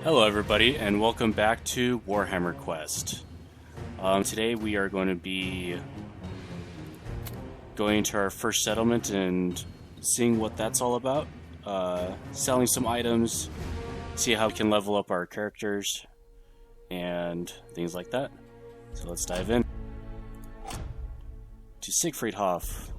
Hello everybody, and welcome back to Warhammer Quest. Today we are going to be going to our first settlement and seeing what that's all about. Selling some items, see how we can level up our characters, and things like that. So let's dive in. To Siegfried Hof.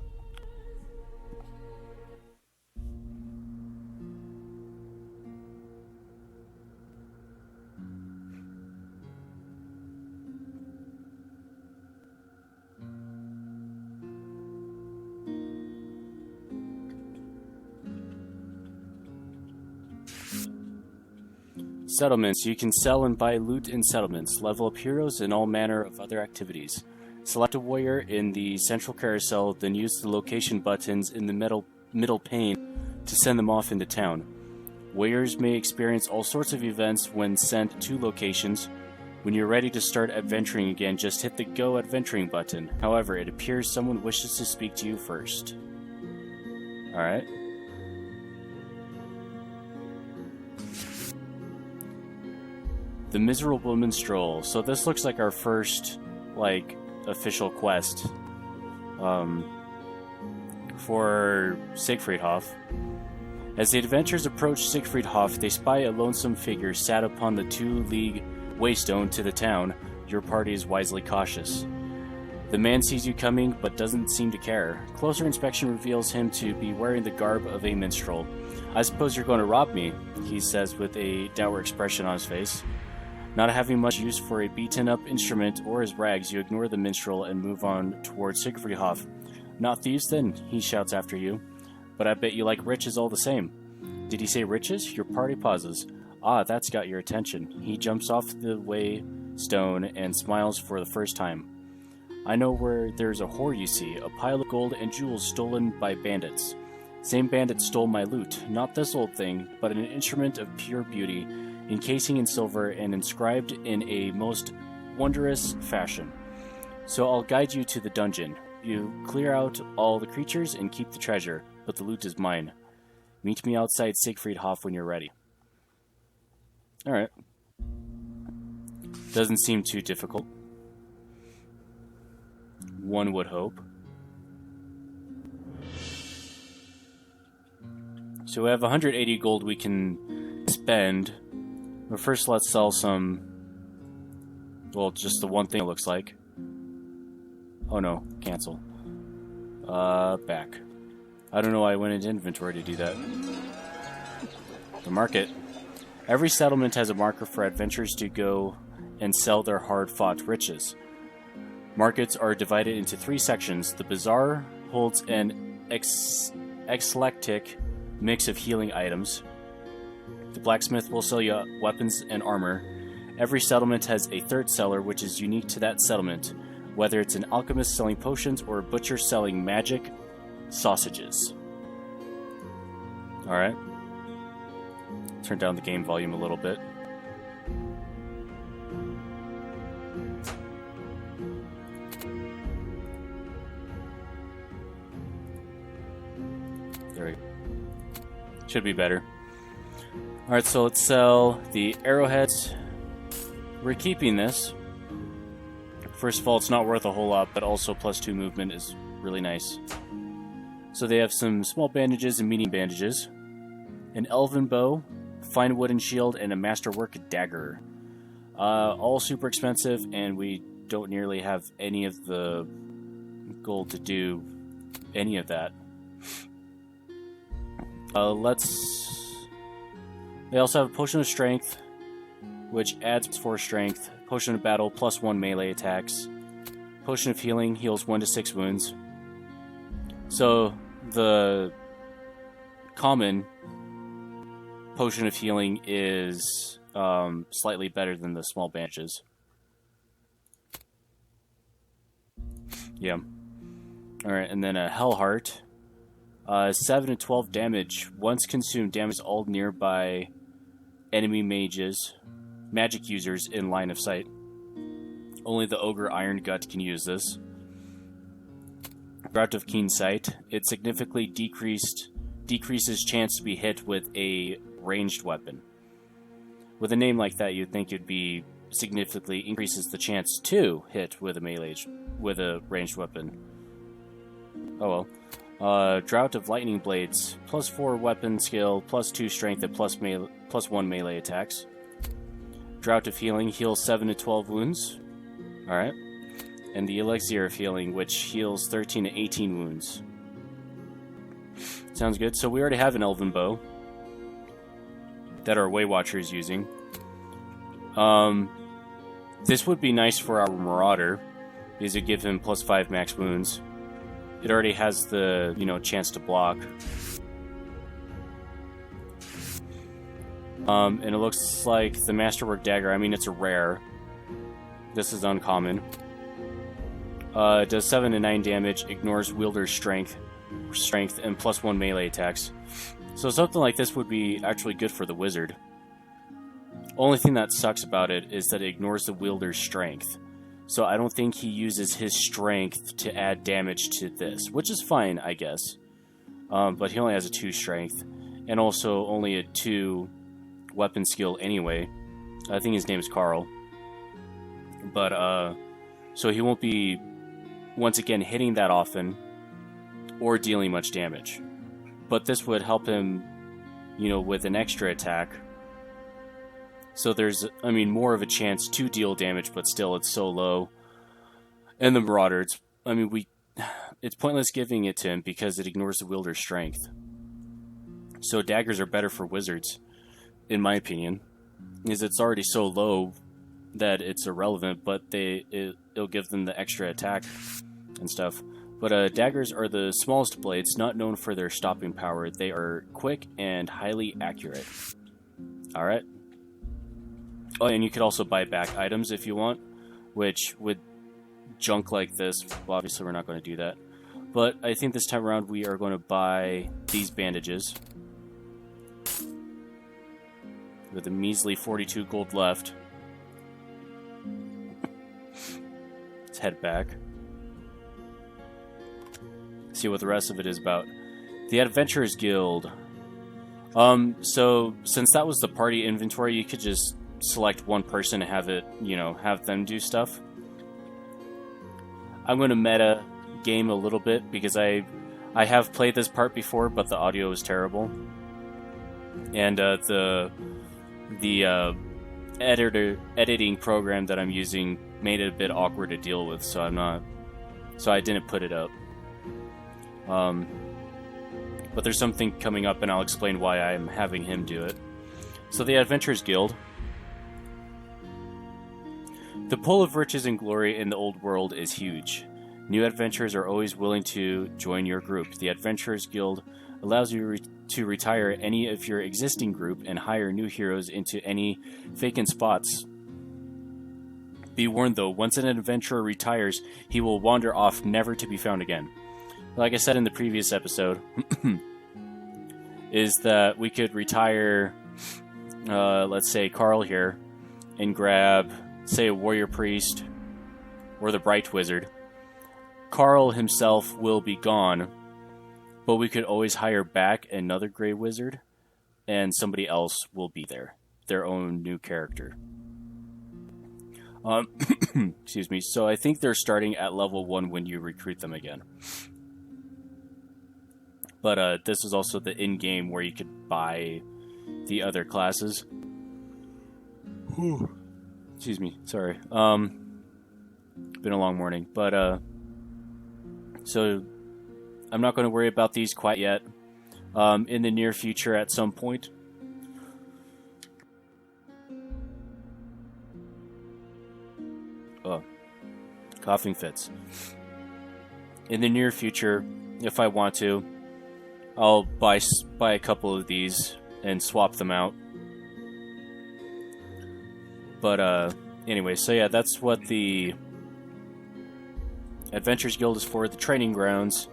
Settlements. You can sell and buy loot in settlements, level up heroes, and all manner of other activities. Select a warrior in the central carousel, then use the location buttons in the middle pane to send them off into town. Warriors may experience all sorts of events when sent to locations. When you're ready to start adventuring again, just hit the Go Adventuring button. However, it appears someone wishes to speak to you first. Alright. The Miserable Minstrel. So this looks like our first, official quest for Siegfried Hof. As the adventurers approach Siegfried Hof, they spy a lonesome figure sat upon the 2-league waystone to the town. Your party is wisely cautious. The man sees you coming, but doesn't seem to care. Closer inspection reveals him to be wearing the garb of a minstrel. I suppose you're going to rob me, he says with a dour expression on his face. Not having much use for a beaten-up instrument or his rags, you ignore the minstrel and move on towards Siegfried Hof. Not thieves, then, he shouts after you. But I bet you like riches all the same. Did he say riches? Your party pauses. Ah, that's got your attention. He jumps off the waystone and smiles for the first time. I know where there's a whore, you see, a pile of gold and jewels stolen by bandits. Same bandit stole my loot, not this old thing, but an instrument of pure beauty, encasing in silver and inscribed in a most wondrous fashion. So I'll guide you to the dungeon. You clear out all the creatures and keep the treasure, but the loot is mine. Meet me outside Siegfried Hof when you're ready. Alright. Doesn't seem too difficult. One would hope. So we have 180 gold we can spend. But first let's sell some... Well, just the one thing it looks like. Oh no, cancel. Back. I don't know why I went into inventory to do that. The market. Every settlement has a marker for adventurers to go and sell their hard-fought riches. Markets are divided into 3 sections. The bazaar holds an eclectic mix of healing items. The blacksmith will sell you weapons and armor. Every settlement has a third seller, which is unique to that settlement, whether it's an alchemist selling potions or a butcher selling magic sausages. Alright. Turn down the game volume a little bit. There we go. Should be better. Alright, so let's sell the arrowheads. We're keeping this. First of all, it's not worth a whole lot, but also +2 movement is really nice. So they have some small bandages and medium bandages. An elven bow, fine wooden shield, and a masterwork dagger. All super expensive, and we don't nearly have any of the gold to do any of that. They also have a Potion of Strength, which adds 4 strength. Potion of Battle, +1 melee attacks. Potion of Healing heals 1 to 6 wounds. So, the common Potion of Healing is slightly better than the small bandages. Yeah. Alright, and then a Hell Heart. 7 to 12 damage. Once consumed, damage all nearby enemy magic users in line of sight. Only the Ogre Iron Gut can use this. Drought of Keen Sight. It significantly decreases chance to be hit with a ranged weapon. With a name like that, you'd think it'd be significantly increases the chance to hit with a ranged weapon. Oh well. Drought of Lightning Blades, +4 weapon skill, +2 strength, and +1 melee attacks. Drought of Healing, heals 7 to 12 wounds. Alright. And the Elixir of Healing, which heals 13 to 18 wounds. Sounds good. So we already have an Elven Bow that our Way Watcher is using. This would be nice for our Marauder, because it gives him +5 max wounds. It already has the, chance to block. And it looks like the Masterwork Dagger, it's a rare. This is uncommon. It does 7 to 9 damage, ignores wielder's strength, and +1 melee attacks. So something like this would be actually good for the wizard. Only thing that sucks about it is that it ignores the wielder's strength. So I don't think he uses his strength to add damage to this, which is fine, I guess. But he only has a 2 strength, and also only a 2 weapon skill anyway. I think his name is Carl. But, so he won't be, once again, hitting that often, or dealing much damage. But this would help him, with an extra attack. So there's, more of a chance to deal damage, but still it's so low. And the Marauder, it's pointless giving it to him because it ignores the wielder's strength. So daggers are better for wizards, in my opinion, is it's already so low that it's irrelevant, but it'll give them the extra attack and stuff. But daggers are the smallest blades, not known for their stopping power. They are quick and highly accurate. Alright. Oh, and you could also buy back items if you want, which with junk like this, well, obviously we're not going to do that. But I think this time around we are going to buy these bandages. With a measly 42 gold left. Let's head back. See what the rest of it is about. The Adventurers Guild. So since that was the party inventory, you could just select one person and have it, have them do stuff. I'm going to meta game a little bit because I have played this part before, but the audio is terrible, and the editing program that I'm using made it a bit awkward to deal with, so I didn't put it up. But there's something coming up, and I'll explain why I'm having him do it. So the Adventurers Guild. The pull of riches and glory in the old world is huge. New adventurers are always willing to join your group. The Adventurers Guild allows you to retire any of your existing group and hire new heroes into any vacant spots. Be warned though, once an adventurer retires, he will wander off, never to be found again. Like I said in the previous episode, is that we could retire, let's say Carl here, and grab, say, a warrior priest or the bright wizard. Carl himself will be gone, but we could always hire back another gray wizard, and somebody else will be there, their own new character. Excuse me. So I think they're starting at level 1 when you recruit them again. But this is also the in-game where you could buy the other classes. Excuse me, sorry. Been a long morning, but so I'm not going to worry about these quite yet. In the near future, at some point. Oh, coughing fits. In the near future, if I want to, I'll buy a couple of these and swap them out. But anyway, so yeah, that's what the Adventurers Guild is for, the training grounds.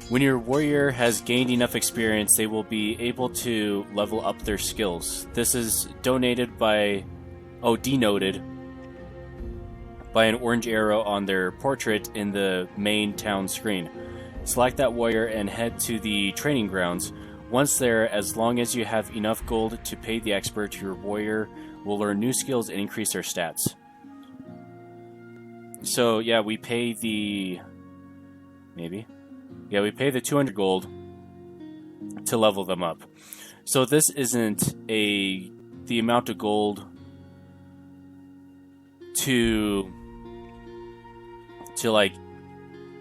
When your warrior has gained enough experience, they will be able to level up their skills. This is denoted by an orange arrow on their portrait in the main town screen. Select that warrior and head to the training grounds. Once there, as long as you have enough gold to pay the expert, your warrior will learn new skills and increase their stats. So, yeah, we pay the... Maybe? Yeah, we pay the 200 gold to level them up. So this isn't the amount of gold to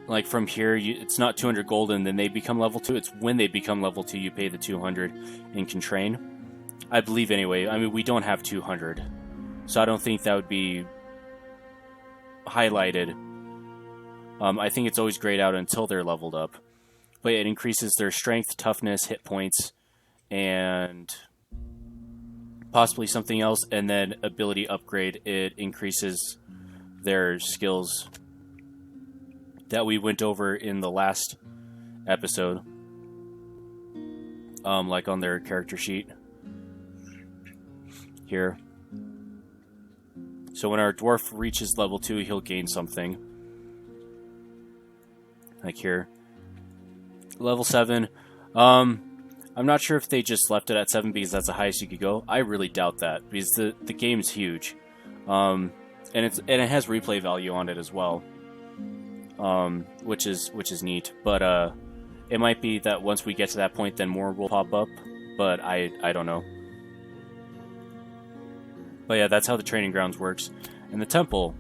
like from here, it's not 200 gold and then they become level 2. It's when they become level 2 you pay the 200 and can train. I believe anyway. I mean, we don't have 200. So I don't think that would be highlighted. I think it's always grayed out until they're leveled up. But it increases their strength, toughness, hit points, and possibly something else. And then ability upgrade, it increases their skills that we went over in the last episode, like on their character sheet here. So when our dwarf reaches level 2, he'll gain something. Like here. Level 7. I'm not sure if they just left it at 7 because that's the highest you could go. I really doubt that, because the game's huge. And it has replay value on it as well. Which is neat, but it might be that once we get to that point, then more will pop up. But I don't know. But yeah, that's how the training grounds works, and the temple.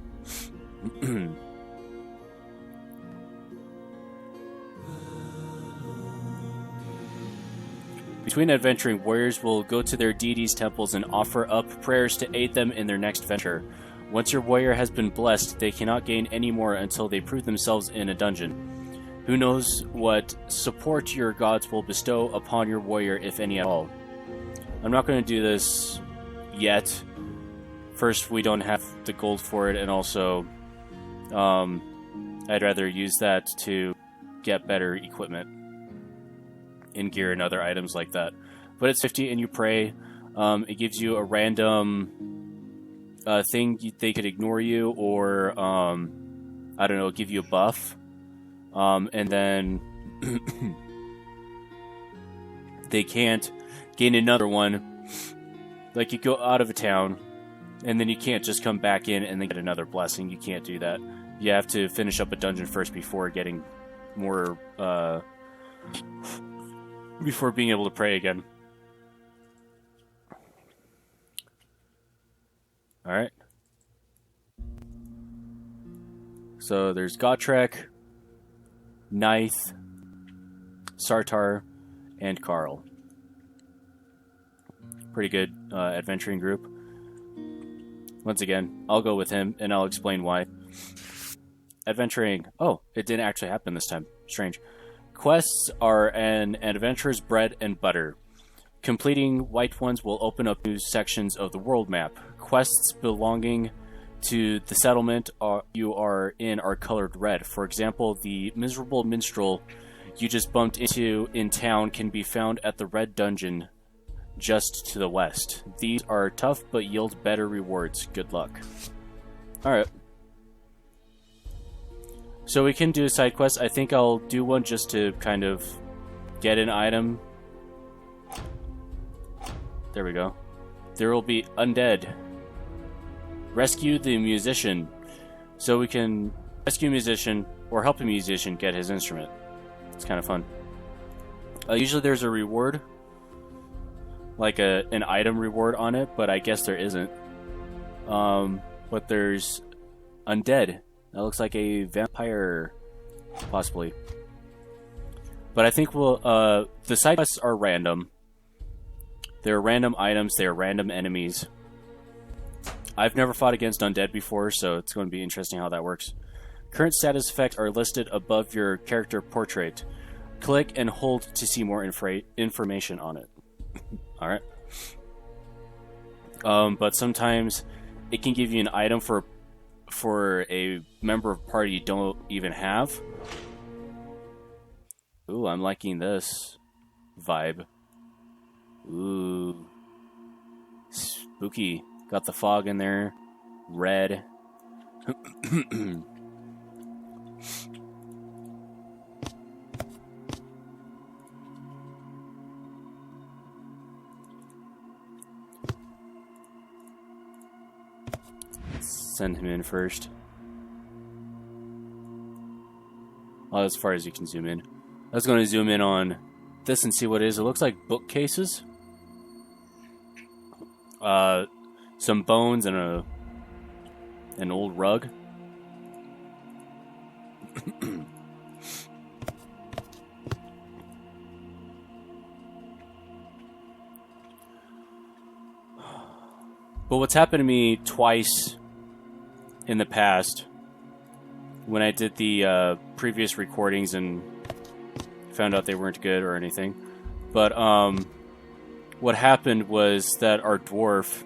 Between adventuring, warriors will go to their deities' temples and offer up prayers to aid them in their next venture. Once your warrior has been blessed, they cannot gain any more until they prove themselves in a dungeon. Who knows what support your gods will bestow upon your warrior, if any at all. I'm not going to do this yet. First, we don't have the gold for it, and also I'd rather use that to get better equipment and gear and other items like that. But it's 50 and you pray. It gives you a random thing. They could ignore you, or I don't know, give you a buff, and then they can't gain another one. Like, you go out of a town and then you can't just come back in and then get another blessing. You can't do that. You have to finish up a dungeon first before getting more before being able to pray again. Alright. So there's Gotrek, Nith, Sartar, and Carl. Pretty good adventuring group. Once again, I'll go with him, and I'll explain why. Adventuring. Oh, it didn't actually happen this time. Strange. Quests are an adventurer's bread and butter. Completing white ones will open up new sections of the world map. Quests belonging to the settlement you are in are colored red. For example, the miserable minstrel you just bumped into in town can be found at the red dungeon just to the west. These are tough but yield better rewards. Good luck. Alright. So we can do a side quest. I think I'll do one just to kind of get an item. There we go. There will be undead. Rescue the musician. So we can rescue a musician or help a musician get his instrument. It's kind of fun. Usually there's a reward, like an item reward on it, but I guess there isn't. But there's undead. That looks like a vampire, possibly. But I think we'll, the side quests are random. They're random items, they're random enemies. I've never fought against undead before, so it's going to be interesting how that works. Current status effects are listed above your character portrait. Click and hold to see more information on it. Alright. But sometimes it can give you an item for a member of party you don't even have. Ooh, I'm liking this vibe. Ooh. Spooky. Got the fog in there. Red. send him in first. Well, as far as you can zoom in. I was going to zoom in on this and see what it is. It looks like bookcases. Some bones and an old rug. But what's happened to me twice in the past, when I did the previous recordings and found out they weren't good or anything, but what happened was that our dwarf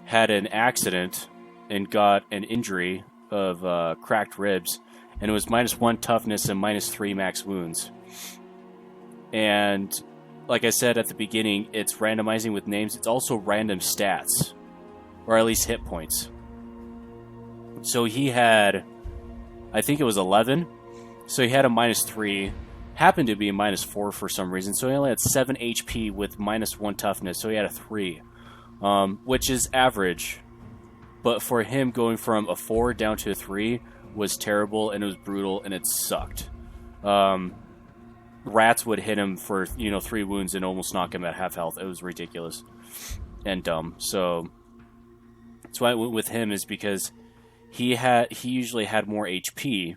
had an accident and got an injury of cracked ribs, and it was -1 toughness and -3 max wounds. And like I said at the beginning, it's randomizing with names. It's also random stats, or at least hit points. So he had, I think it was 11. So he had a -3, happened to be a -4 for some reason. So he only had 7 HP with -1 toughness. So he had a 3, which is average. But for him, going from a 4 down to a 3 was terrible, and it was brutal, and it sucked. Rats would hit him for 3 wounds and almost knock him at half health. It was ridiculous and dumb. So that's why I went with him, is because he usually had more HP,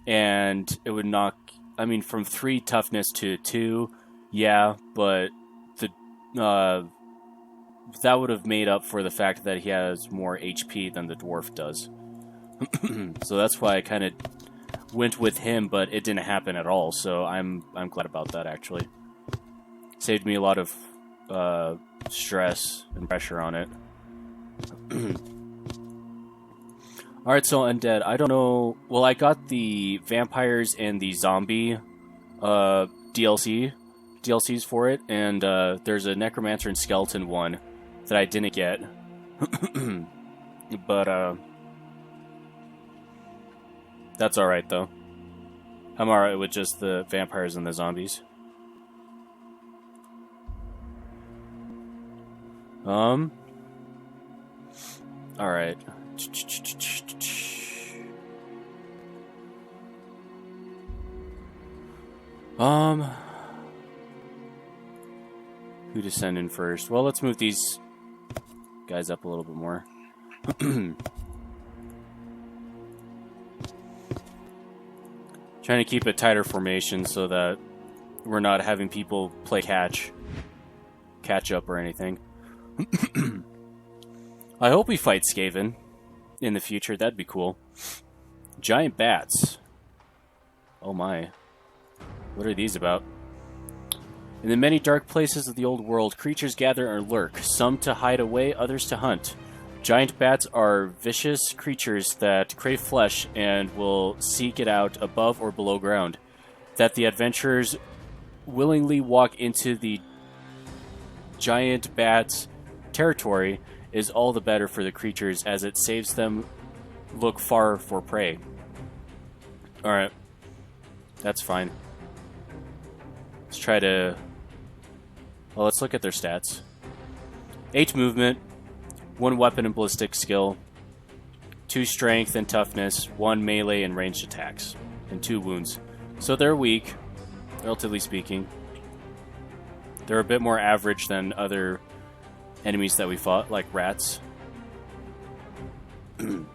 and it would knock. I mean, from 3 toughness to 2, yeah, but that would have made up for the fact that he has more HP than the dwarf does. So that's why I kind of went with him, but it didn't happen at all. So I'm glad about that, actually. Saved me a lot of stress and pressure on it. Alright, so Undead. I don't know. Well, I got the vampires and the zombie DLCs for it, and there's a necromancer and skeleton one that I didn't get. But that's alright, though. I'm alright with just the vampires and the zombies. Alright. Who to send in first? Well, let's move these guys up a little bit more. Trying to keep a tighter formation so that we're not having people play catch up or anything. I hope we fight Skaven in the future. That'd be cool. Giant bats. Oh my. What are these about? In the many dark places of the old world, creatures gather and lurk, some to hide away, others to hunt. Giant bats are vicious creatures that crave flesh and will seek it out above or below ground. That the adventurers willingly walk into the giant bat's territory is all the better for the creatures, as it saves them look far for prey. Alright. That's fine. Let's try to... Well, let's look at their stats. 8 movement, 1 weapon and ballistic skill, 2 strength and toughness, 1 melee and ranged attacks, and 2 wounds. So they're weak, relatively speaking. They're a bit more average than other enemies that we fought, like rats. No,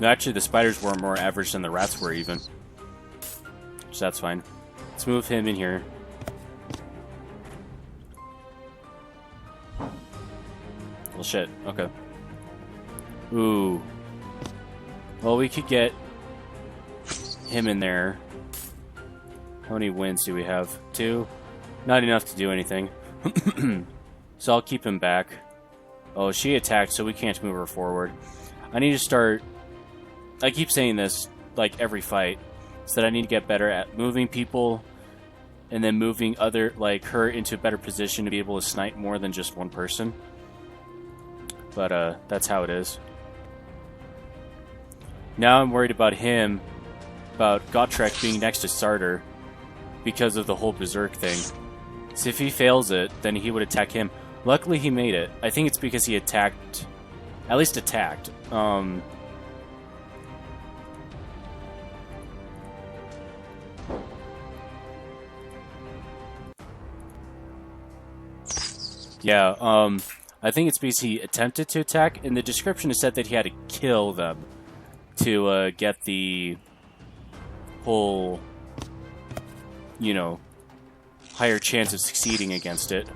actually, the spiders were more average than the rats were, even. So that's fine. Let's move him in here. Well, shit. Okay. Ooh. Well, we could get him in there. How many wins do we have? 2? Not enough to do anything. So I'll keep him back. Oh, she attacked, so we can't move her forward. I need to start... I keep saying this, like, every fight. So that I need to get better at moving people, and then moving other, like, her into a better position to be able to snipe more than just one person. But, that's how it is. Now I'm worried about him, about Gotrek being next to Sarter, because of the whole Berserk thing. So if he fails it, then he would attack him. Luckily, he made it. I think it's because he attacked... At least attacked. Yeah, I think it's because he attempted to attack. In the description, it said that he had to kill them to get the whole, you know, higher chance of succeeding against it.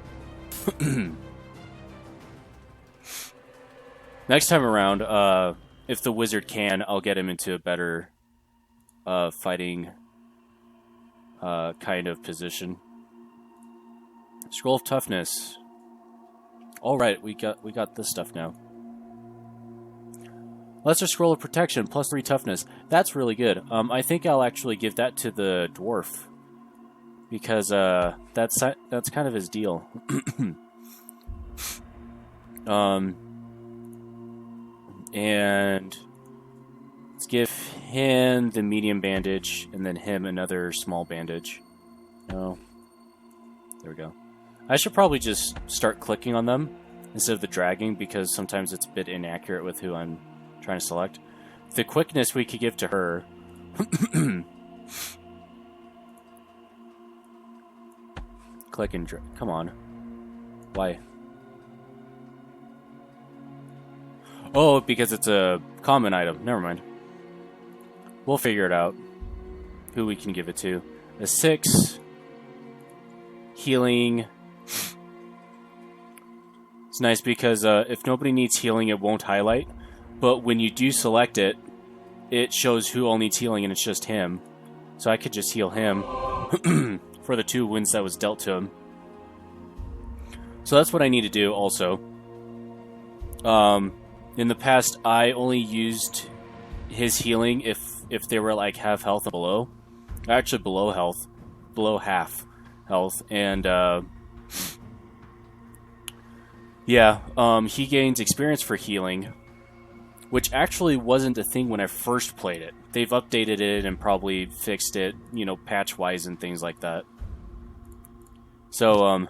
Next time around, if the wizard can, I'll get him into a better fighting kind of position. Scroll of Toughness. All right, we got this stuff now. Lesser Scroll of Protection, +3 Toughness. That's really good. I think I'll actually give that to the dwarf because that's kind of his deal. And let's give him the medium bandage, and then him another small bandage. No, there we go. I should probably just start clicking on them instead of the dragging, because sometimes it's a bit inaccurate with who I'm trying to select. The quickness we could give to her. Click and drag. Come on. Why? Oh, because it's a common item. Never mind. We'll figure it out. Who we can give it to. A 6. Healing. It's nice because if nobody needs healing, it won't highlight. But when you do select it, it shows who all needs healing, and it's just him. So I could just heal him for the 2 wounds that was dealt to him. So that's what I need to do also. In the past, I only used his healing if they were like half health and below. Actually, below health. Below half health. And, yeah, he gains experience for healing, which actually wasn't a thing when I first played it. They've updated it and probably fixed it, you know, patch-wise and things like that. So,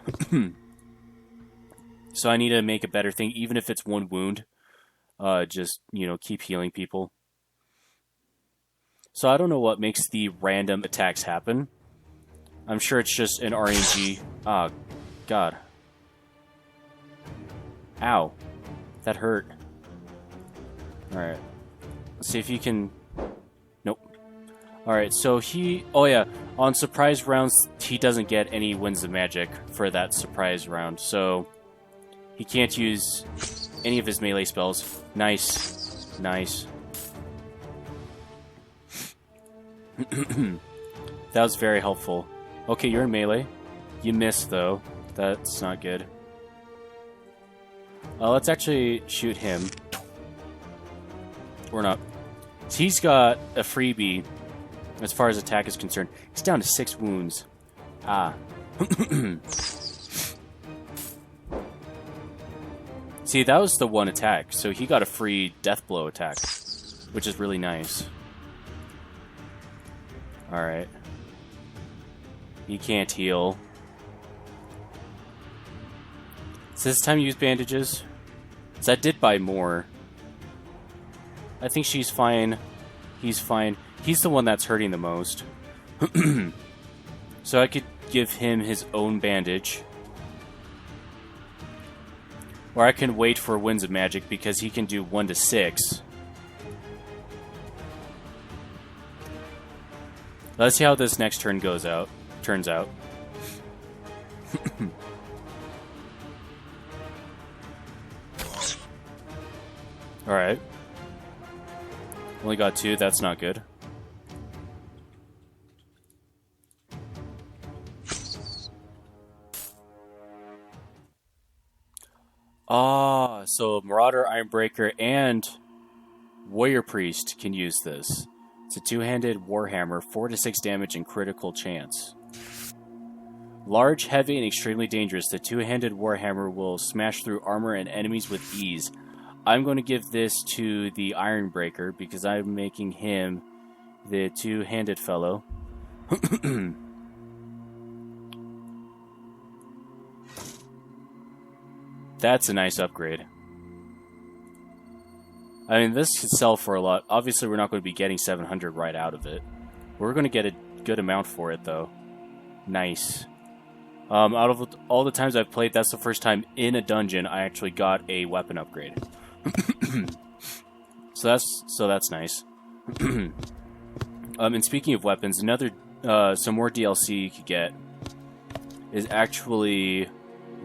so I need to make a better thing, even if it's 1 wound. Just, you know, keep healing people. So I don't know what makes the random attacks happen. I'm sure it's just an RNG. Ah, God. Ow. That hurt. Alright. Let's see if you can... Nope. Alright, so he... Oh yeah, on surprise rounds, he doesn't get any Winds of Magic for that surprise round, so... He can't use any of his melee spells. Nice. Nice. That was very helpful. Okay, you're in melee. You missed, though. That's not good. Let's actually shoot him. Or not. He's got a freebie as far as attack is concerned. He's down to 6 wounds. Ah. See, that was the 1 attack, so he got a free death blow attack, which is really nice. Alright. He can't heal. So this time use bandages. So that did buy more. I think she's fine. He's fine. He's the one that's hurting the most. So I could give him his own bandage. Or I can wait for Winds of Magic because he can do 1 to 6. Let's see how this next turn turns out. Alright. Only got 2, that's not good. Ah, so Marauder, Ironbreaker, and Warrior Priest can use this. It's a 2-handed Warhammer, 4 to 6 damage and critical chance. Large, heavy, and extremely dangerous, the 2-handed Warhammer will smash through armor and enemies with ease. I'm going to give this to the Ironbreaker because I'm making him the 2-handed fellow. And That's a nice upgrade. I mean, this could sell for a lot. Obviously, we're not going to be getting 700 right out of it. We're going to get a good amount for it, though. Nice. Out of all the times I've played, that's the first time in a dungeon I actually got a weapon upgrade. So that's nice. And speaking of weapons, another some more DLC you could get is actually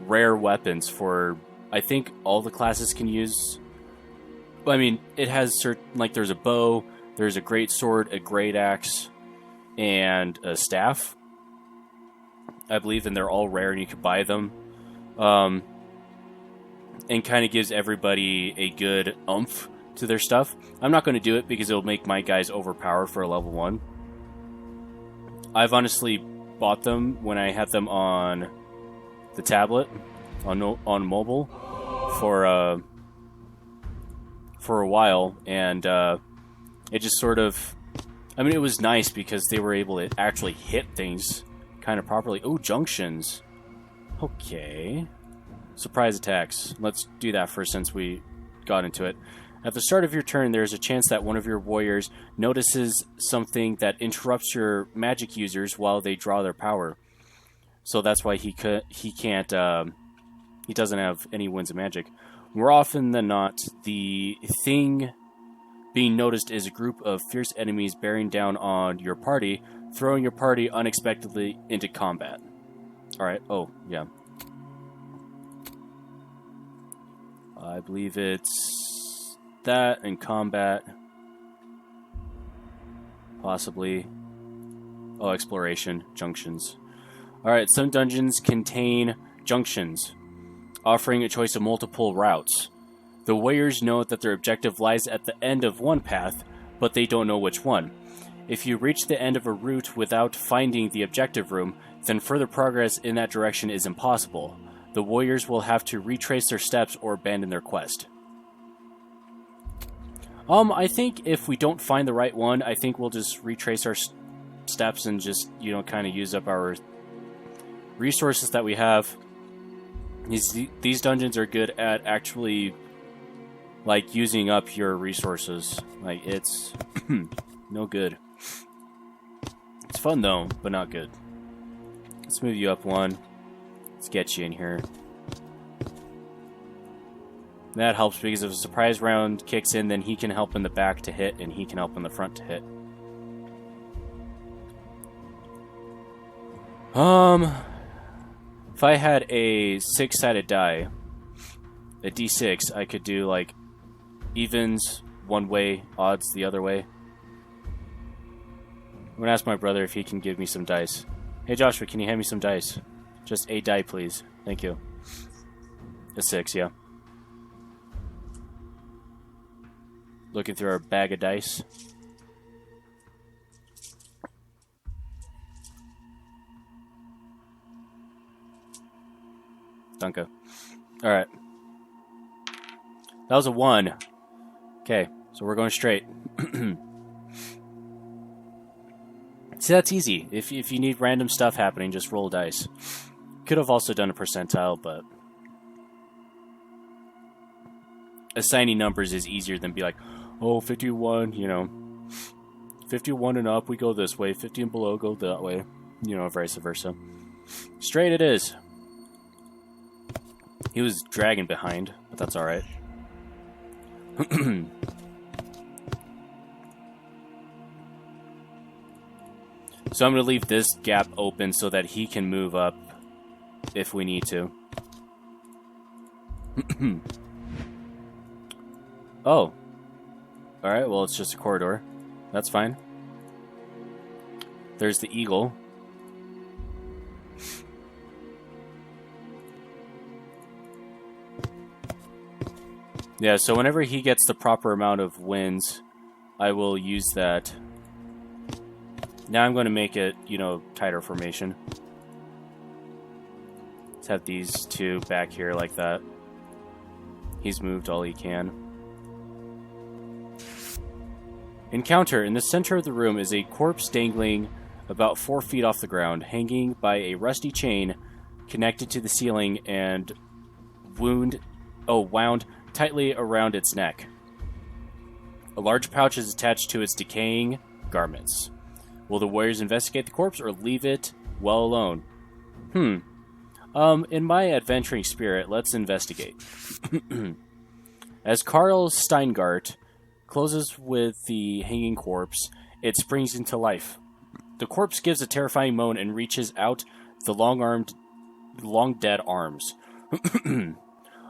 rare weapons for, I think all the classes can use. I mean, it has certain, like, there's a bow, there's a great sword, a great axe, and a staff, I believe, and they're all rare and you can buy them. And kind of gives everybody a good oomph to their stuff. I'm not going to do it because it'll make my guys overpower for a level 1. I've honestly bought them when I had them on the tablet, on mobile, for a while, and it just sort of, I mean, it was nice because they were able to actually hit things kind of properly. Oh, junctions. Okay. Surprise attacks. Let's do that first since we got into it. At the start of your turn, there's a chance that one of your warriors notices something that interrupts your magic users while they draw their power. So that's why he doesn't have any winds of magic. More often than not, the thing being noticed is a group of fierce enemies bearing down on your party, throwing your party unexpectedly into combat. Alright, oh, yeah. I believe it's that and combat. Possibly. Oh, exploration. Junctions. Alright, some dungeons contain junctions, offering a choice of multiple routes. The warriors know that their objective lies at the end of one path, but they don't know which one. If you reach the end of a route without finding the objective room, then further progress in that direction is impossible. The warriors will have to retrace their steps or abandon their quest. I think if we don't find the right one, I think we'll just retrace our steps and just, kind of use up our resources that we have. These dungeons are good at actually, like, using up your resources. Like, it's no good. It's fun, though, but not good. Let's move you up one. Let's get you in here. That helps because if a surprise round kicks in, then he can help in the back to hit, and he can help in the front to hit. If I had a 6-sided die, a d6, I could do, like, evens one way, odds the other way. I'm gonna ask my brother if he can give me some dice. Hey Joshua, can you hand me some dice? Just a die, please. Thank you. A 6, yeah. Looking through our bag of dice. Dunka. Alright. That was a 1. Okay, so we're going straight. See, that's easy. If you need random stuff happening, just roll dice. Could have also done a percentile, but assigning numbers is easier than be like, oh, 51, 51 and up, we go this way. 50 and below, go that way. Vice versa. Straight it is. He was dragging behind, but that's alright. So I'm going to leave this gap open so that he can move up if we need to. Oh. Alright, well, it's just a corridor. That's fine. There's the eagle. Yeah, so whenever he gets the proper amount of winds, I will use that. Now I'm going to make it, tighter formation. Let's have these two back here like that. He's moved all he can. Encounter. In the center of the room is a corpse dangling about 4 feet off the ground, hanging by a rusty chain connected to the ceiling and wound tightly around its neck. A large pouch is attached to its decaying garments. Will the warriors investigate the corpse or leave it well alone? In my adventuring spirit, let's investigate. As Karl Steingart closes with the hanging corpse, it springs into life. The corpse gives a terrifying moan and reaches out the long dead arms.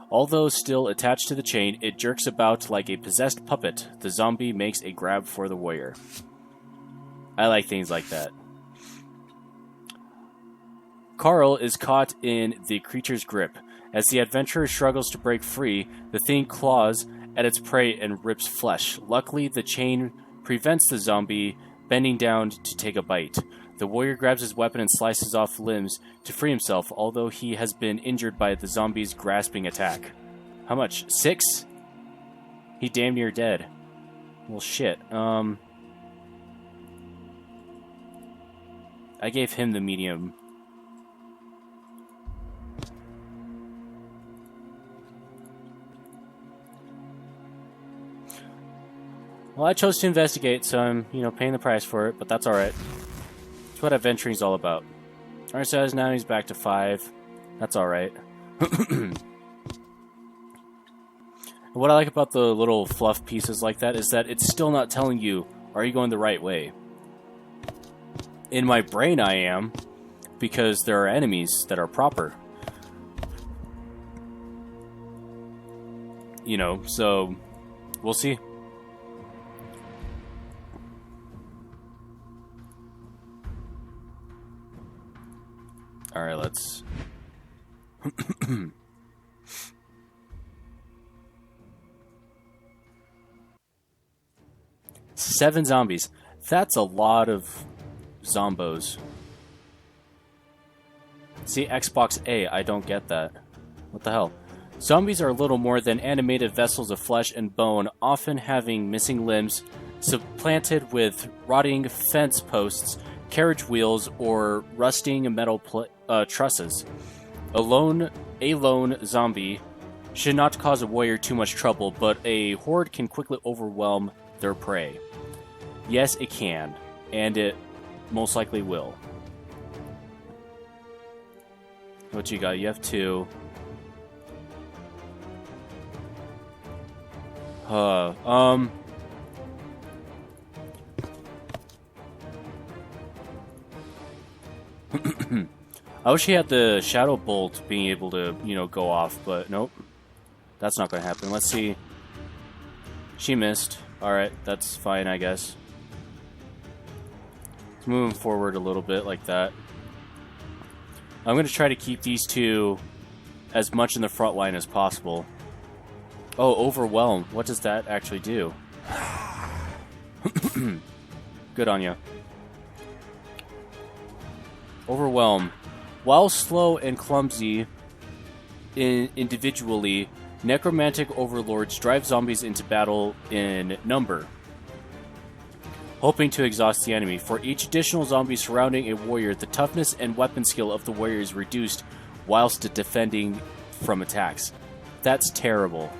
Although still attached to the chain, it jerks about like a possessed puppet. The zombie makes a grab for the warrior. I like things like that. Karl is caught in the creature's grip. As the adventurer struggles to break free, the thing claws at its prey and rips flesh. Luckily, the chain prevents the zombie bending down to take a bite. The warrior grabs his weapon and slices off limbs to free himself, although he has been injured by the zombie's grasping attack. How much? 6? He damn near dead. Well, shit. I gave him the medium. Well, I chose to investigate, so I'm, paying the price for it, but that's alright. That's what adventuring's all about. Alright, so now he's back to 5. That's alright. What I like about the little fluff pieces like that is that it's still not telling you, are you going the right way? In my brain I am, because there are enemies that are proper. So we'll see. Alright, let's... 7 zombies. That's a lot of zombos. See, Xbox A, I don't get that. What the hell? Zombies are little more than animated vessels of flesh and bone, often having missing limbs, supplanted with rotting fence posts, carriage wheels, or rusting metal trusses. A lone zombie should not cause a warrior too much trouble, but a horde can quickly overwhelm their prey. Yes, it can, and it most likely will. What you got? You have 2. I wish he had the Shadow Bolt being able to, go off, but nope. That's not going to happen. Let's see. She missed. Alright, that's fine, I guess. Let's move him forward a little bit like that. I'm going to try to keep these 2 as much in the front line as possible. Oh, overwhelm. What does that actually do? Good on you. Overwhelm. While slow and clumsy individually, necromantic overlords drive zombies into battle in number, hoping to exhaust the enemy. For each additional zombie surrounding a warrior, the toughness and weapon skill of the warrior is reduced whilst defending from attacks. That's terrible.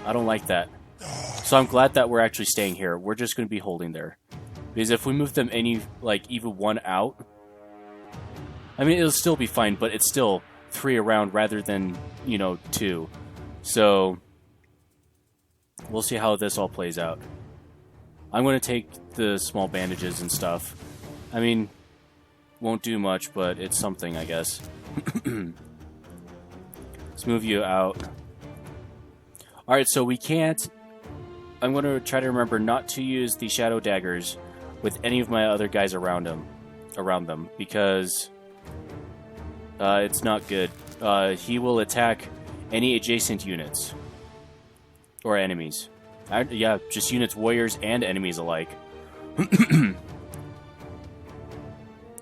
I don't like that. So I'm glad that we're actually staying here. We're just going to be holding there. Because if we move them even 1 out, I mean, it'll still be fine, but it's still 3 around rather than, 2. So, we'll see how this all plays out. I'm going to take the small bandages and stuff. I mean, won't do much, but it's something, I guess. Let's move you out. Alright, so we can't... I'm going to try to remember not to use the shadow daggers with any of my other guys around them, because... it's not good. He will attack any adjacent units. Or enemies. Yeah, just units, warriors, and enemies alike.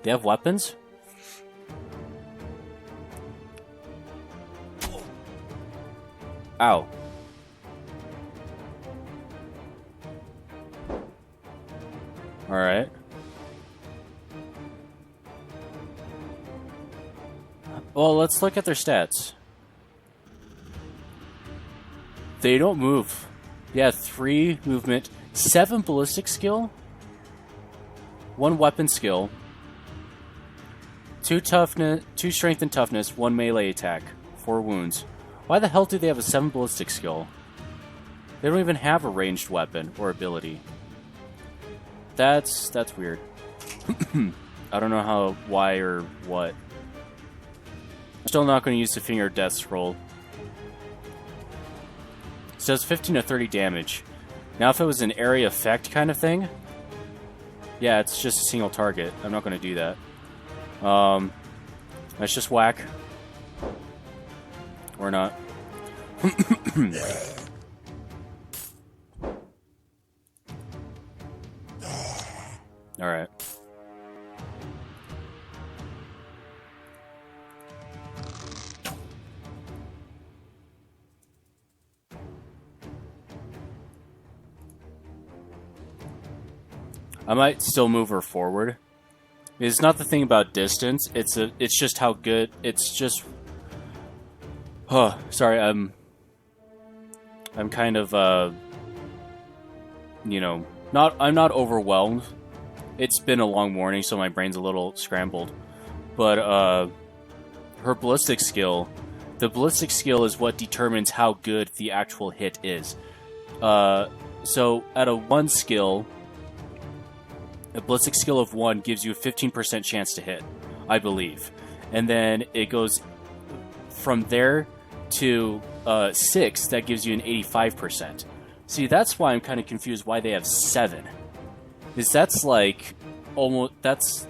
They have weapons? Ow. Alright. Well, let's look at their stats. They don't move. Yeah, 3 movement, 7 ballistic skill, 1 weapon skill, 2 toughness, 2 strength and toughness, 1 melee attack, 4 wounds. Why the hell do they have a 7 ballistic skill? They don't even have a ranged weapon or ability. That's weird. I don't know why or what. I'm still not going to use the finger death scroll. It does 15 to 30 damage. Now if it was an area effect kind of thing, yeah, it's just a single target. I'm not going to do that. Let's just whack. Or not. Alright. I might still move her forward. It's not the thing about distance. It's just how good. It's just. Oh, sorry. I'm kind of you know, I'm not overwhelmed. It's been a long morning, so my brain's a little scrambled. But her ballistic skill. The ballistic skill is what determines how good the actual hit is. So at a 1 skill. A ballistic skill of 1 gives you a 15% chance to hit, I believe. And then it goes from there to 6, that gives you an 85%. See, that's why I'm kind of confused why they have 7. Is that's like almost that's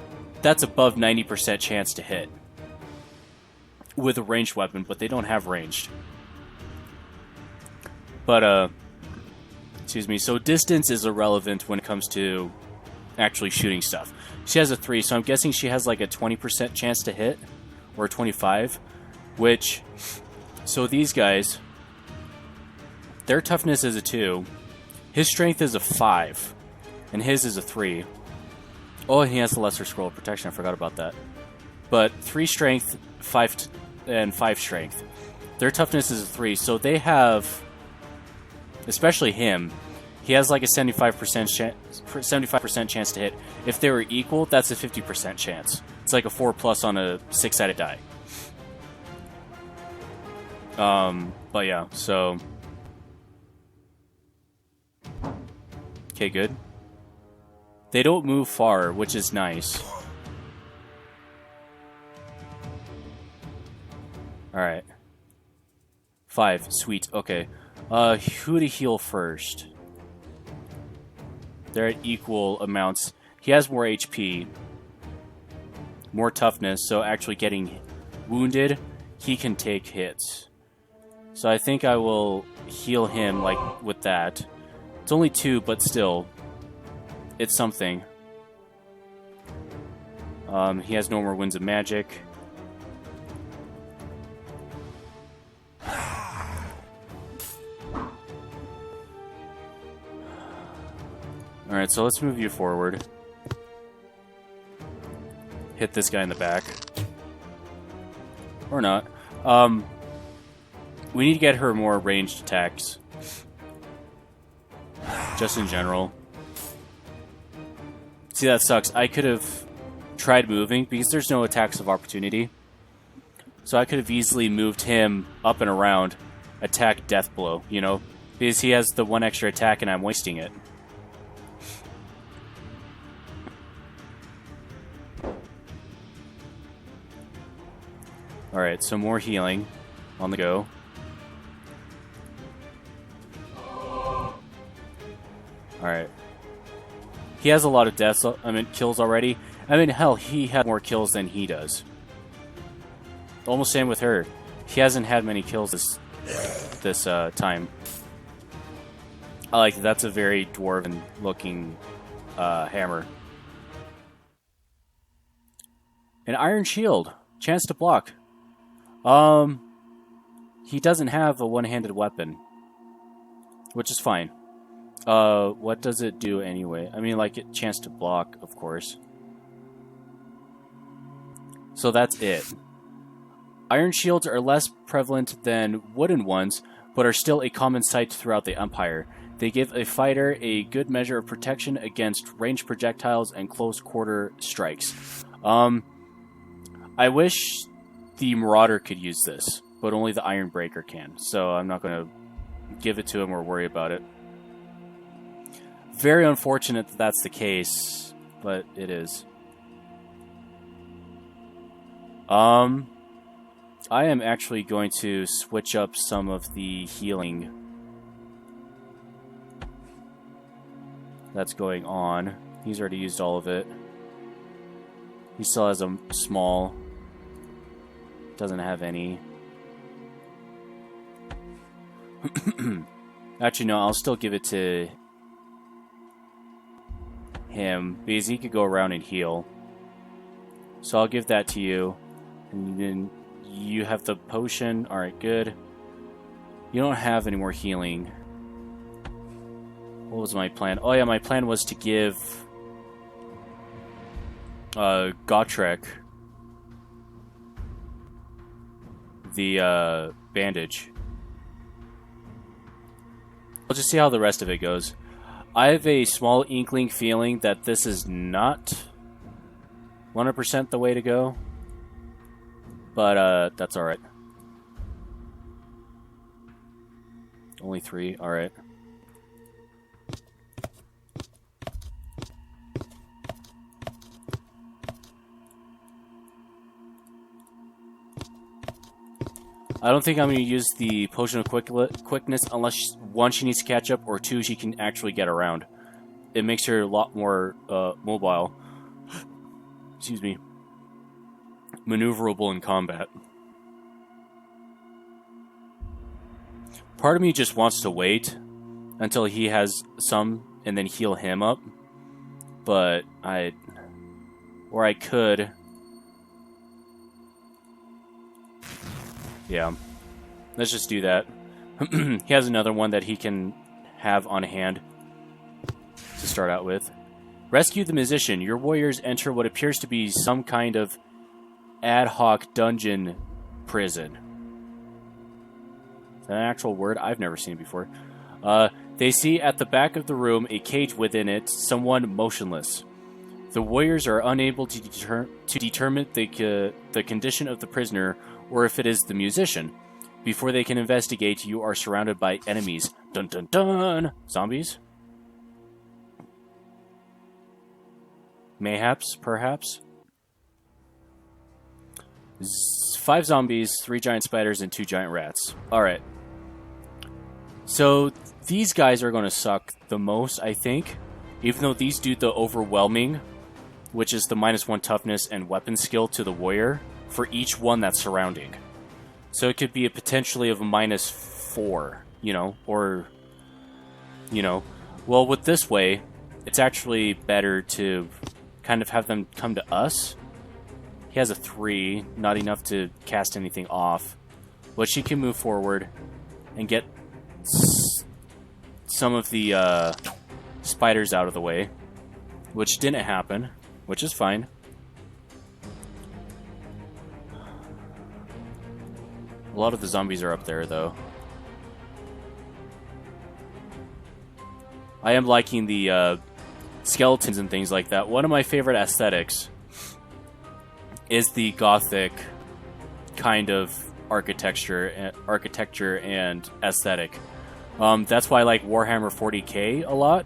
above 90% chance to hit with a ranged weapon, but they don't have ranged. But excuse me, so distance is irrelevant when it comes to actually shooting stuff. She has a 3, so I'm guessing she has like a 20% chance to hit, or 25, which, so these guys, their toughness is a 2, his strength is a 5, and his is a 3. Oh, and he has the lesser scroll of protection, I forgot about that. But 3 strength, 5 and 5 strength. Their toughness is a 3, so they have, especially him, he has like a 75% chance to hit. If they were equal, that's a 50% chance. It's like a 4+ on a 6-sided die. But yeah, so. Okay, good. They don't move far, which is nice. Alright. 5, sweet, okay. Who to heal first? They're at equal amounts. He has more HP, more toughness, so actually getting wounded, he can take hits. So I think I will heal him like with that. It's only 2, but still, it's something. He has no more winds of magic. Alright, so let's move you forward. Hit this guy in the back. Or not. We need to get her more ranged attacks. Just in general. See, that sucks. I could have tried moving, because there's no attacks of opportunity. So I could have easily moved him up and around, attack Death Blow, you know? Because he has the 1 extra attack and I'm wasting it. Alright, so more healing on the go. Alright. He has a lot of deaths, kills already. Hell, he had more kills than he does. Almost same with her. He hasn't had many kills this time. I like that. That's a very dwarven looking hammer. An iron shield. Chance to block. He doesn't have a one-handed weapon, which is fine. What does it do anyway? Like a chance to block, of course. So that's it. Iron shields are less prevalent than wooden ones, but are still a common sight throughout the Empire. They give a fighter a good measure of protection against ranged projectiles and close-quarter strikes. I wish the Marauder could use this, but only the Ironbreaker can, so I'm not going to give it to him or worry about it. Very unfortunate that that's the case, but it is. I am actually going to switch up some of the healing that's going on. He's already used all of it. He still has a small. Doesn't have any. Actually, no, I'll still give it to him because he could go around and heal. So I'll give that to you. And then you have the potion. Alright, good. You don't have any more healing. What was my plan? Oh yeah, my plan was to give Gotrek the bandage. I'll just see how the rest of it goes. I have a small inkling feeling that this is not 100% the way to go. But that's alright. Only 3, alright. I don't think I'm going to use the Potion of Quickness unless, 1, she needs to catch up, or 2, she can actually get around. It makes her a lot more mobile. Excuse me. Maneuverable in combat. Part of me just wants to wait until he has some and then heal him up. But or I could... Yeah. Let's just do that. He has another one that he can have on hand to start out with. Rescue the musician. Your warriors enter what appears to be some kind of ad hoc dungeon prison. Is that an actual word? I've never seen it before. They see at the back of the room a cage within it, someone motionless. The warriors are unable to determine the condition of the prisoner or if it is the musician. Before they can investigate, you are surrounded by enemies. Dun dun dun! Zombies? Mayhaps, perhaps? 5 zombies, 3 giant spiders, and 2 giant rats. Alright. So, these guys are going to suck the most, I think. Even though these do the overwhelming, which is the -1 toughness and weapon skill to the warrior, for each one that's surrounding. So it could be a potentially of a -4, you know, or, you know. Well, with this way, it's actually better to kind of have them come to us. He has a 3, not enough to cast anything off. But she can move forward and get some of the spiders out of the way, which didn't happen, which is fine. A lot of the zombies are up there, though. I am liking the skeletons and things like that. One of my favorite aesthetics is the gothic kind of architecture and aesthetic. That's why I like Warhammer 40k a lot.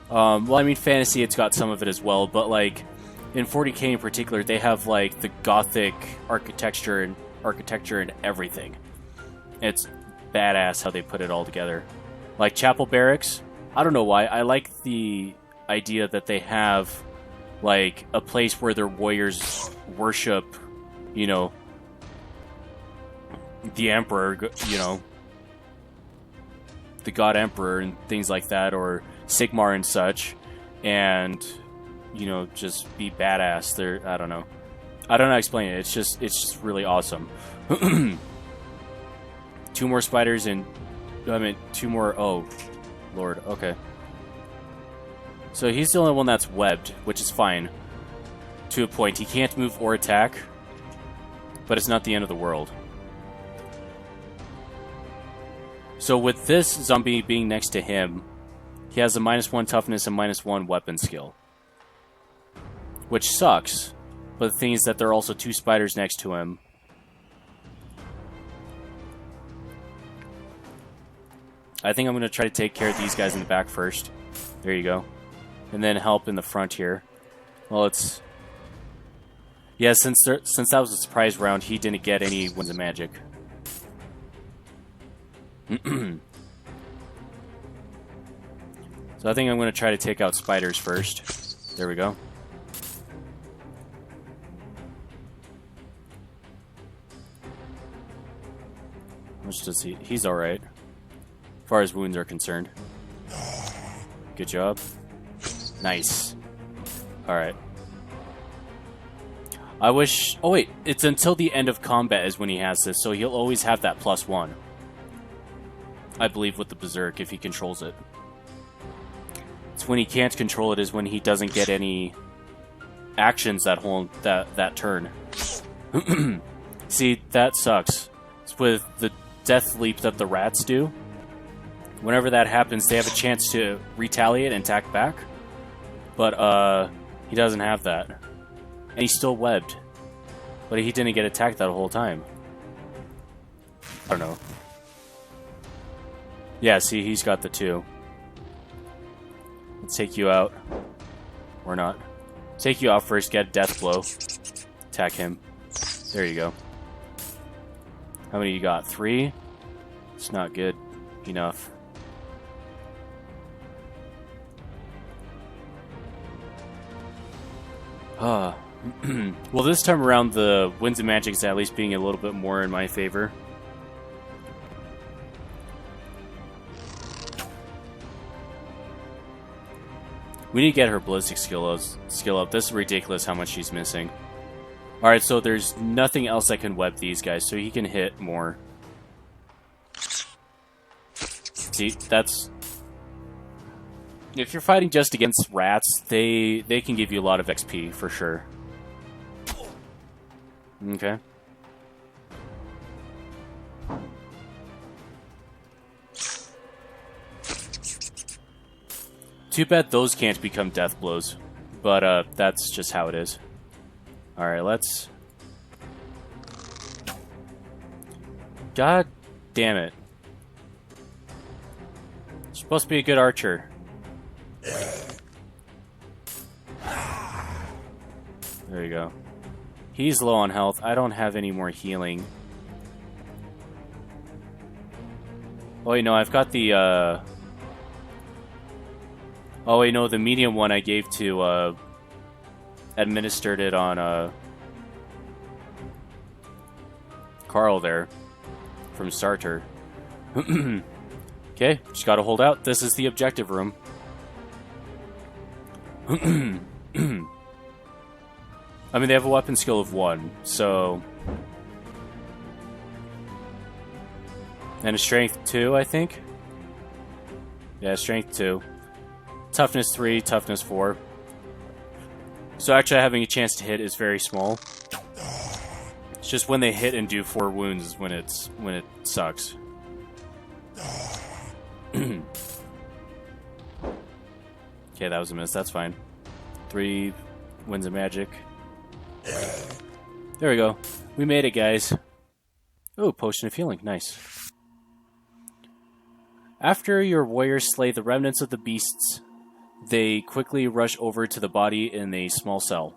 Well, I mean, fantasy, it's got some of it as well, but like in 40k in particular, they have like the gothic architecture and everything. It's badass how they put it all together. Like Chapel Barracks, I don't know why. I like the idea that they have like a place where their warriors worship, you know, the Emperor, you know, the God Emperor and things like that, or Sigmar and such, and, you know, just be badass. I don't know how to explain it. It's just really awesome. 2 more spiders and, I mean, 2 more, oh, Lord, okay. So he's the only one that's webbed, which is fine. To a point. He can't move or attack, but it's not the end of the world. So with this zombie being next to him, he has a -1 toughness and -1 weapon skill. Which sucks. But the thing is that there are also 2 spiders next to him. I think I'm going to try to take care of these guys in the back first. There you go. And then help in the front here. Well, it's... Yeah, since that was a surprise round, he didn't get any Winds of Magic. So I think I'm going to try to take out spiders first. There we go. How much does he... He's alright. As far as wounds are concerned. Good job. Nice. Alright. I wish... Oh wait, it's until the end of combat is when he has this, so he'll always have that +1. I believe with the Berserk, if he controls it. It's when he can't control it is when he doesn't get any actions that turn. See, that sucks. It's with the death leap that the rats do. Whenever that happens, they have a chance to retaliate and attack back. But, he doesn't have that. And he's still webbed. But he didn't get attacked that whole time. I don't know. Yeah, see, he's got the 2. Let's take you out. Or not. Take you out first, get Death Blow. Attack him. There you go. How many you got? 3? It's not good enough. Well, this time around, the Winds of Magic is at least being a little bit more in my favor. We need to get her ballistic skill up. This is ridiculous how much she's missing. Alright, so there's nothing else that can web these guys, so he can hit more. See, that's... If you're fighting just against rats, they can give you a lot of XP, for sure. Okay. Too bad those can't become death blows. But, that's just how it is. Alright, let's... God damn it. You're supposed to be a good archer. There you go. He's low on health. I don't have any more healing. Oh, wait, no, I've got the, Oh, wait, no, the medium one I gave to, administered it on, Carl there. From Starter. Okay, just gotta hold out. This is the objective room. I mean, they have a weapon skill of 1, so... And a strength 2, I think? Yeah, strength 2. Toughness 3, toughness 4. So actually having a chance to hit is very small. It's just when they hit and do 4 wounds is when it sucks. Okay, that was a miss. That's fine. 3 Winds of Magic. There we go. We made it, guys. Oh, potion of healing. Nice. After your warriors slay the remnants of the beasts, they quickly rush over to the body in a small cell.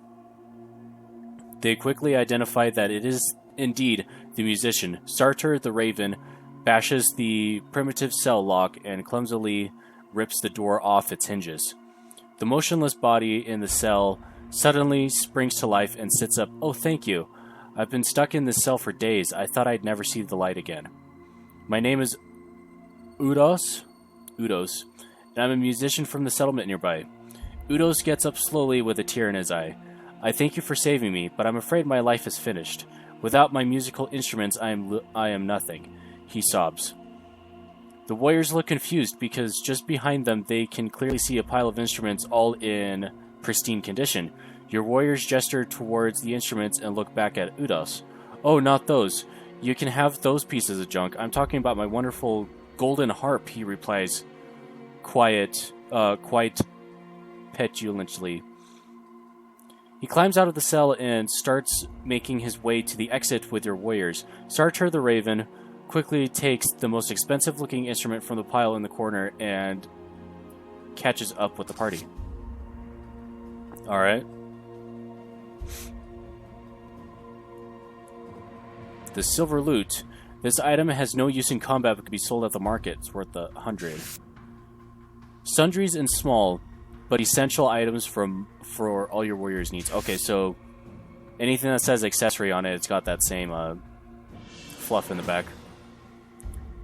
They quickly identify that it is indeed the musician. Sartor the Raven bashes the primitive cell lock and clumsily rips the door off its hinges. The motionless body in the cell suddenly springs to life and sits up. Oh, thank you. I've been stuck in this cell for days. I thought I'd never see the light again. My name is Udos, and I'm a musician from the settlement nearby. Udos gets up slowly with a tear in his eye. I thank you for saving me, but I'm afraid my life is finished. Without my musical instruments, I am nothing. He sobs. The warriors look confused because just behind them they can clearly see a pile of instruments all in pristine condition. Your warriors gesture towards the instruments and look back at Udos. Oh, not those. You can have those pieces of junk. I'm talking about my wonderful golden harp, he replies, quite petulantly. He climbs out of the cell and starts making his way to the exit with your warriors. Sartre the Raven quickly takes the most expensive-looking instrument from the pile in the corner and catches up with the party. Alright. The silver loot. This item has no use in combat but can be sold at the market. It's worth 100. Sundries and small, but essential items for all your warriors' needs. Okay, so anything that says accessory on it, it's got that same fluff in the back.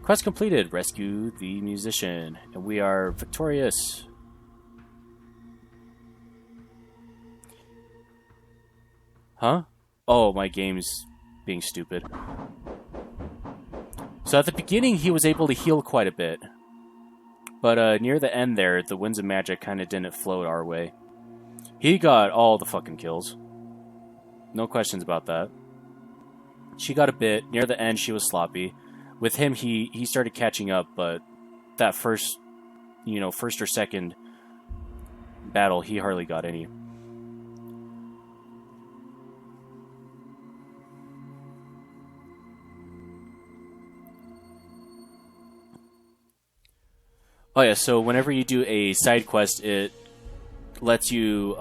Quest completed. Rescue the musician. And we are victorious. Huh? Oh, my game's being stupid. So at the beginning, he was able to heal quite a bit. But near the end there, the winds of magic kind of didn't float our way. He got all the fucking kills. No questions about that. She got a bit. Near the end, she was sloppy. With him, he started catching up, but that first or second battle, he hardly got any. Oh yeah, so whenever you do a side quest, it lets you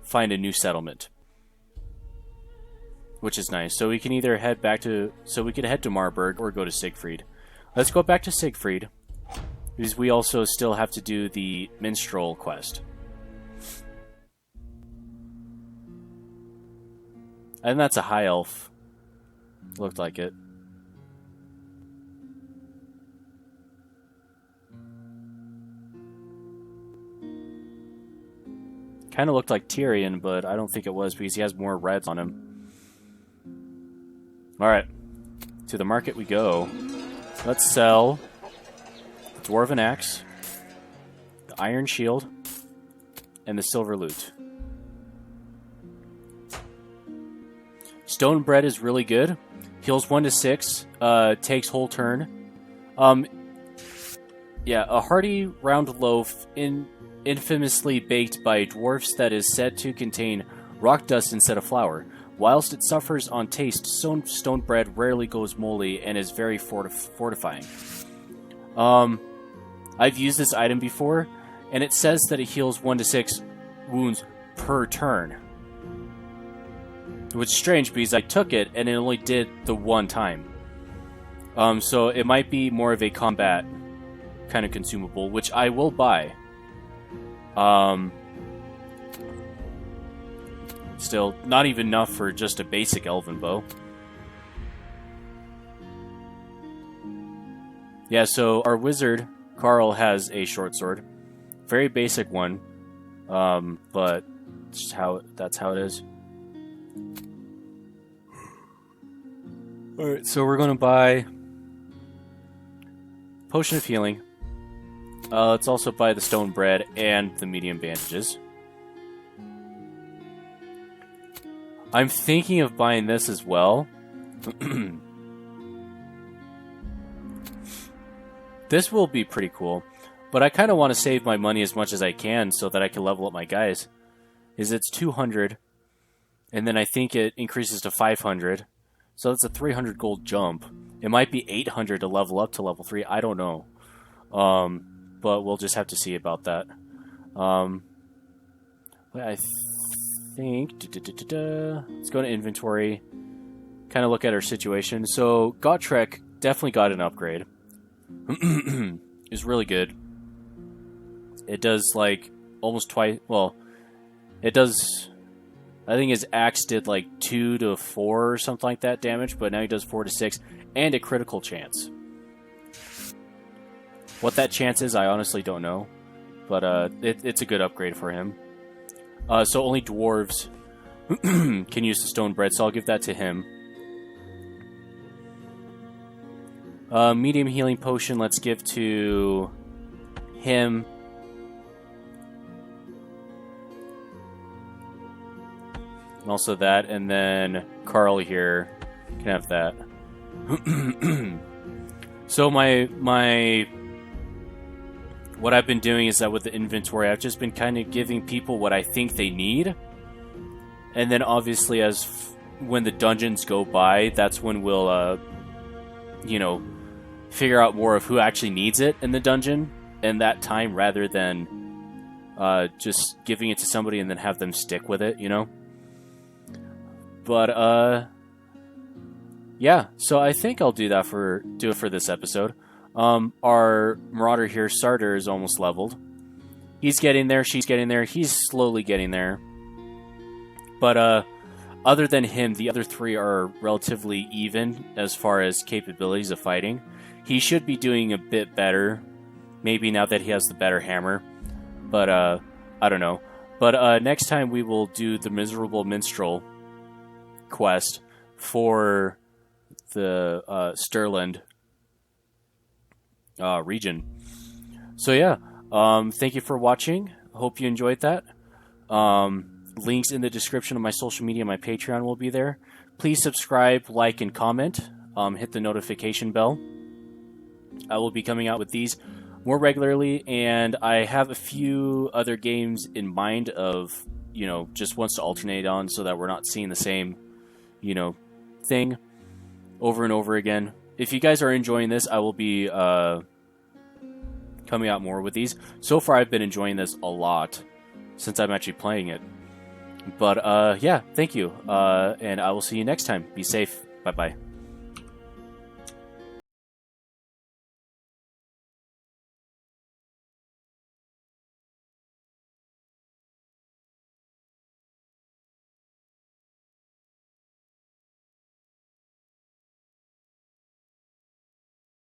find a new settlement, which is nice. So we can either head back to, we could head to Marburg or go to Siegfried. Let's go back to Siegfried, because we also still have to do the minstrel quest. And that's a high elf. Looked like it. Kind of looked like Tyrion, but I don't think it was because he has more reds on him. Alright. To the market we go. Let's sell the Dwarven Axe, the Iron Shield, and the Silver Loot. Stone Bread is really good. Heals 1 to 6. Takes whole turn. Yeah, a hearty round loaf infamously baked by dwarfs that is said to contain rock dust instead of flour. Whilst it suffers on taste, stone bread rarely goes moldy and is very fortifying. I've used this item before, and it says that it heals 1 to 6 wounds per turn. Which is strange because I took it and it only did the one time. So it might be more of a combat kind of consumable, which I will buy. Still, not even enough for just a basic elven bow. Yeah, so our wizard, Carl, has a short sword. Very basic one. But that's how it is. Alright, so we're going to buy Potion of Healing. Let's also buy the Stone Bread and the medium bandages. I'm thinking of buying this as well. This will be pretty cool. But I kind of want to save my money as much as I can so that I can level up my guys. It's 200. And then I think it increases to 500. So that's a 300 gold jump. It might be 800 to level up to level 3. I don't know. But we'll just have to see about that. I think... Let's go to inventory. Kind of look at our situation. So, Gotrek definitely got an upgrade. It's really good. It does, like, almost twice... Well, it does... I think his axe did, like, 2 to 4 or something like that damage, but now he does 4 to 6. And a critical chance. What that chance is, I honestly don't know. But it's a good upgrade for him. So only dwarves can use the stone bread, so I'll give that to him. Medium healing potion, let's give to him. And also that, and then Carl here can have that. So what I've been doing is that with the inventory, I've just been kind of giving people what I think they need. And then obviously when the dungeons go by, that's when we'll, figure out more of who actually needs it in the dungeon in that time, rather than just giving it to somebody and then have them stick with it, But, yeah, so I think I'll do it for this episode. Our Marauder here, Starter, is almost leveled. He's getting there, she's getting there, he's slowly getting there. But, other than him, the other three are relatively even as far as capabilities of fighting. He should be doing a bit better, maybe now that he has the better hammer. But, I don't know. But, next time we will do the Miserable Minstrel quest for the, Stirland region. So yeah, thank you for watching. Hope you enjoyed that. Links in the description of my social media, my Patreon will be there. Please subscribe, like, and comment. Hit the notification bell. I will be coming out with these more regularly, and I have a few other games in mind of, just ones to alternate on so that we're not seeing the same, thing over and over again. If you guys are enjoying this, I will be coming out more with these. So far, I've been enjoying this a lot since I'm actually playing it. But, yeah, thank you. And I will see you next time. Be safe. Bye-bye.